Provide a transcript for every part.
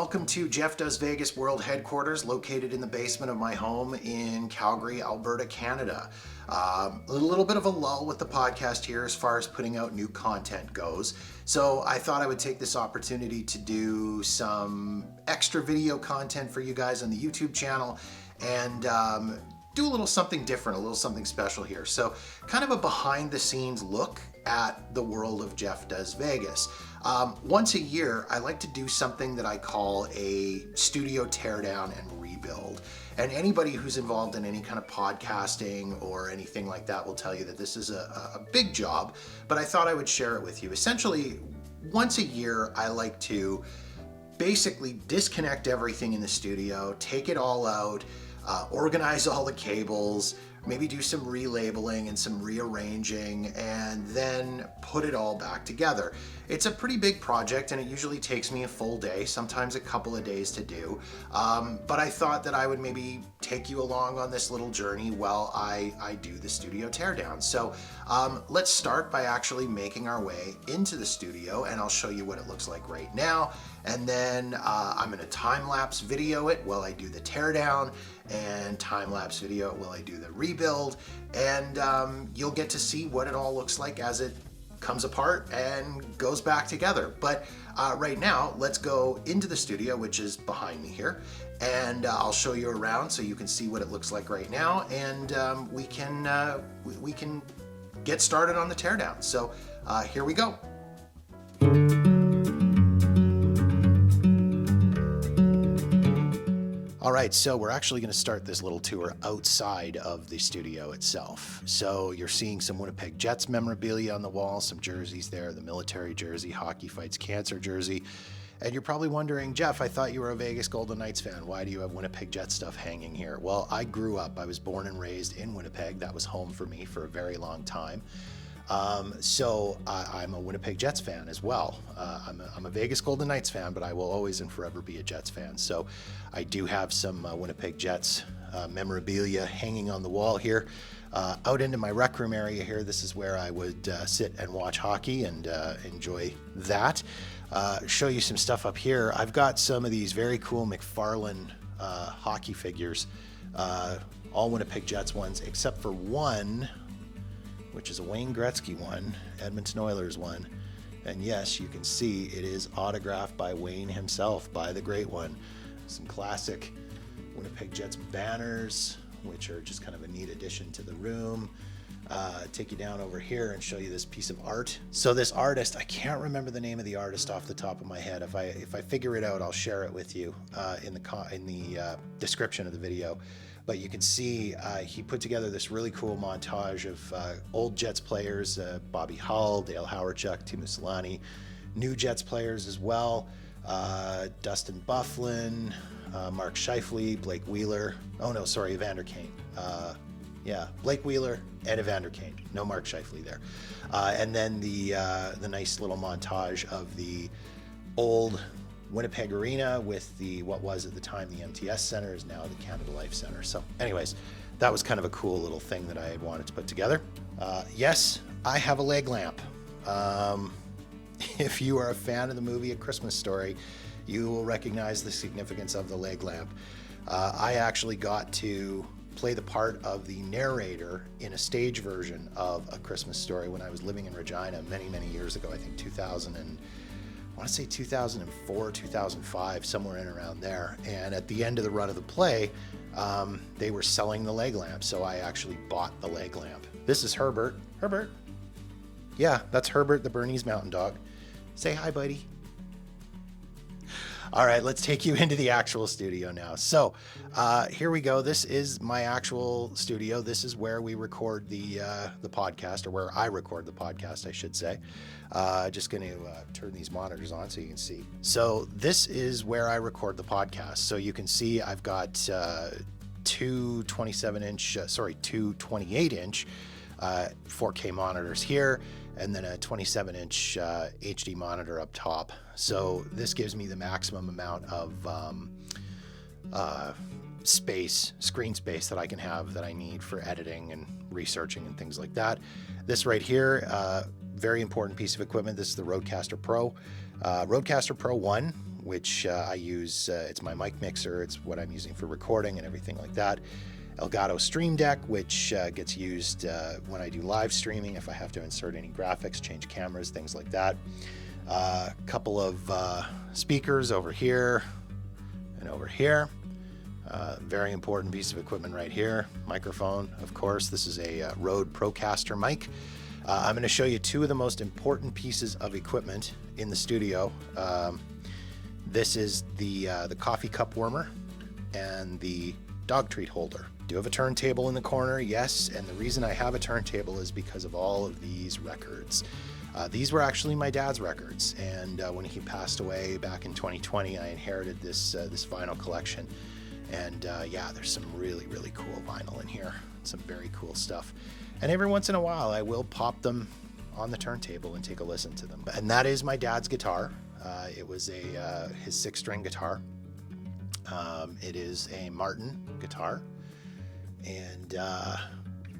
welcome to Jeff Does Vegas World Headquarters, located in the basement of my home in Calgary, Alberta, Canada. A little bit of a lull with the podcast here as far as putting out new content goes. So I thought I would take this opportunity to do some extra video content for you guys on the YouTube channel and do a little something different, a little something special here. So kind of a behind the scenes look at the world of Jeff Does Vegas. Once a year, I like to do something that I call a studio teardown and rebuild. And anybody who's involved in any kind of podcasting or anything like that will tell you that this is a big job, but I thought I would share it with you. Essentially, once a year, I like to basically disconnect everything in the studio, take it all out, organize all the cables, maybe do some relabeling and some rearranging, and then put it all back together. It's a pretty big project and it usually takes me a full day, sometimes a couple of days to do. But I thought that I would maybe take you along on this little journey while I do the studio teardown. So let's start by actually making our way into the studio, and I'll show you what it looks like right now. And then I'm gonna time-lapse video it while I do the teardown, and time-lapse video it while I do the rebuild, and you'll get to see what it all looks like as it comes apart and goes back together. But right now, let's go into the studio, which is behind me here, and I'll show you around so you can see what it looks like right now, and we can get started on the teardown. So here we go. All right, so we're actually going to start this little tour outside of the studio itself. So you're seeing some Winnipeg Jets memorabilia on the wall, some jerseys there, the military jersey, Hockey Fights Cancer jersey. And you're probably wondering, Jeff, I thought you were a Vegas Golden Knights fan. Why do you have Winnipeg Jets stuff hanging here? Well, I grew up, I was born and raised in Winnipeg. That was home for me for a very long time. So I'm a Winnipeg Jets fan as well. I'm a Vegas Golden Knights fan, but I will always and forever be a Jets fan. So I do have some Winnipeg Jets memorabilia hanging on the wall here. Out into my rec room area here, this is where I would sit and watch hockey and enjoy that. Show you some stuff up here. I've got some of these very cool McFarlane hockey figures, all Winnipeg Jets ones, except for one, which is a Wayne Gretzky one, Edmonton Oilers one. And yes, you can see it is autographed by Wayne himself, by the great one. Some classic Winnipeg Jets banners, which are just kind of a neat addition to the room. Take you down over here and show you this piece of art. So this artist, I can't remember the name of the artist off the top of my head. If I figure it out, I'll share it with you in the description of the video. But you can see he put together this really cool montage of old Jets players, Bobby Hull, Dale Hawerchuk, Teemu Selanne, new Jets players as well, Dustin Byfuglien, Mark Scheifele, Blake Wheeler. Oh no, sorry, Evander Kane. Blake Wheeler and Evander Kane. No Mark Scheifele there. And then the nice little montage of the old Winnipeg Arena with what was at the time the MTS Center is now the Canada Life Center. So anyways, that was kind of a cool little thing that I had wanted to put together. Yes, I have a leg lamp. If you are a fan of the movie A Christmas Story, you will recognize the significance of the leg lamp. I actually got to play the part of the narrator in a stage version of A Christmas Story when I was living in Regina many, many years ago. I think 2004, 2005, somewhere in around there. And at the end of the run of the play, they were selling the leg lamp. So I actually bought the leg lamp. This is Herbert. Herbert. Yeah, that's Herbert, the Bernese Mountain Dog. Say hi, buddy. All right, let's take you into the actual studio now. So here we go. This is my actual studio. This is where we record the podcast, or where I record the podcast, I should say. Just going to turn these monitors on so you can see. So this is where I record the podcast. So you can see I've got two 28-inch 4K monitors here, and then a 27-inch HD monitor up top. So this gives me the maximum amount of screen space that I can have that I need for editing and researching and things like that. This right here, very important piece of equipment. This is the Rodecaster Pro. Rodecaster Pro 1 which I use. It's my mic mixer. It's what I'm using for recording and everything like that. Elgato Stream Deck, which gets used when I do live streaming, if I have to insert any graphics, change cameras, things like that. A couple of speakers over here and over here. Very important piece of equipment right here. Microphone, of course. This is a Rode Procaster mic. I'm going to show you two of the most important pieces of equipment in the studio. This is the coffee cup warmer and the dog treat holder. Do have a turntable in the corner, yes, and the reason I have a turntable is because of all of these records. These were actually my dad's records, and when he passed away back in 2020, I inherited this vinyl collection. And yeah, there's some really, really cool vinyl in here. Some very cool stuff. And every once in a while, I will pop them on the turntable and take a listen to them. And that is my dad's guitar. It was his 6-string guitar. It is a Martin guitar. And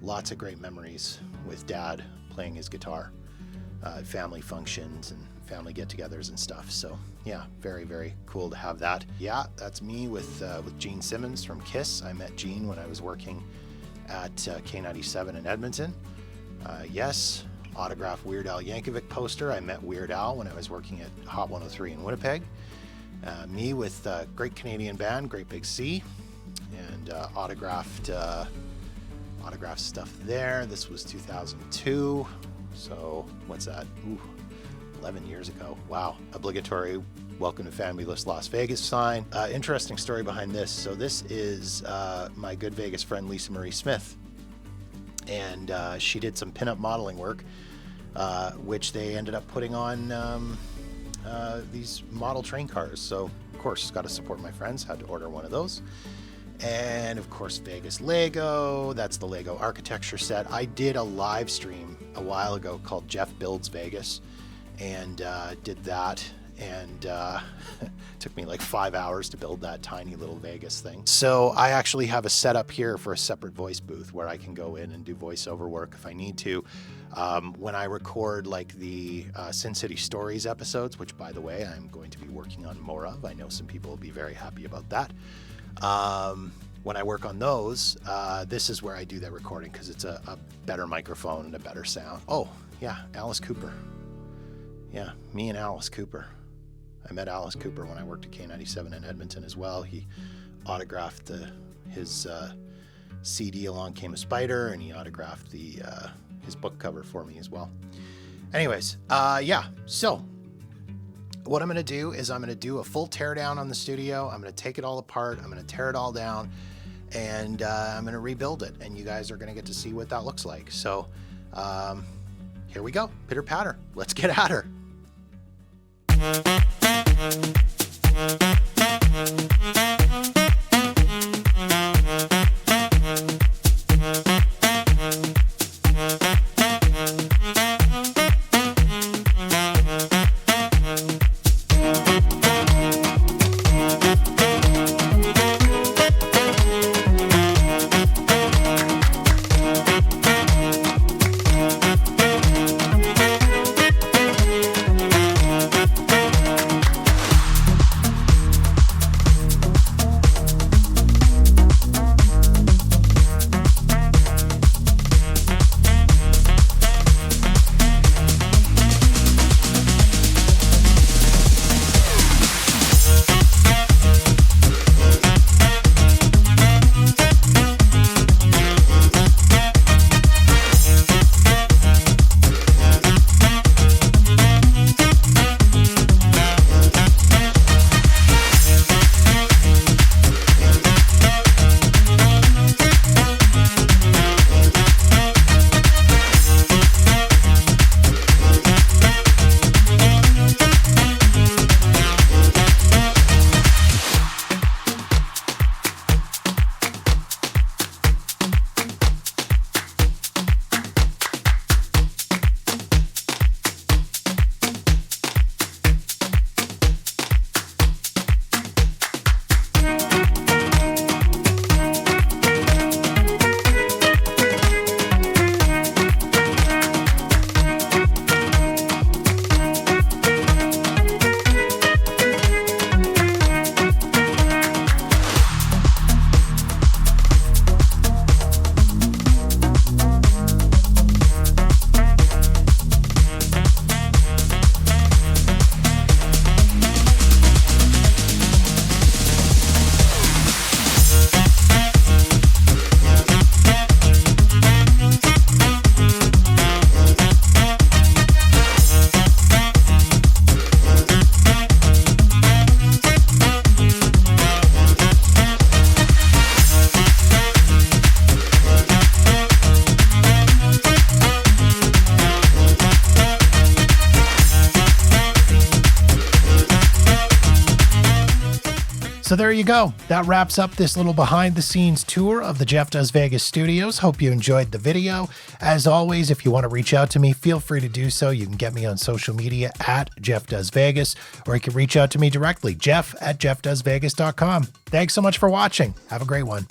lots of great memories with Dad playing his guitar. Family functions and family get-togethers and stuff. So yeah, very, very cool to have that. Yeah, that's me with Gene Simmons from Kiss. I met Gene when I was working at K97 in Edmonton. Yes, autographed Weird Al Yankovic poster. I met Weird Al when I was working at Hot 103 in Winnipeg. Me with great Canadian band, Great Big Sea, and autographed stuff there. This was 2002. So what's that? Ooh, 11 years ago. Wow. Obligatory Welcome to Fabulous Las Vegas sign. Interesting story behind this. So this is my good Vegas friend Lisa Marie Smith. And she did some pinup modeling work, which they ended up putting on these model train cars. So of course, got to support my friends. Had to order one of those. And of course, Vegas Lego. That's the Lego architecture set. I did a live stream a while ago called Jeff Builds Vegas, and did that. And took me like 5 hours to build that tiny little Vegas thing. So I actually have a setup here for a separate voice booth where I can go in and do voiceover work if I need to. When I record like the Sin City Stories episodes, which by the way, I'm going to be working on more of. I know some people will be very happy about that. When I work on those, this is where I do that recording because it's a better microphone and a better sound. Oh, yeah, Alice Cooper. Yeah, me and Alice Cooper. I met Alice Cooper when I worked at K97 in Edmonton as well. He autographed his CD Along Came a Spider, and he autographed his book cover for me as well. Anyways, yeah, so what I'm going to do is I'm going to do a full teardown on the studio. I'm going to take it all apart. I'm going to tear it all down, and I'm going to rebuild it. And you guys are going to get to see what that looks like. So here we go. Pitter patter. Let's get at her. So there you go. That wraps up this little behind the scenes tour of the Jeff Does Vegas studios. Hope you enjoyed the video. As always, if you want to reach out to me, feel free to do so. You can get me on social media at Jeff Does Vegas, or you can reach out to me directly, jeff@jeffdoesvegas.com. Thanks so much for watching. Have a great one.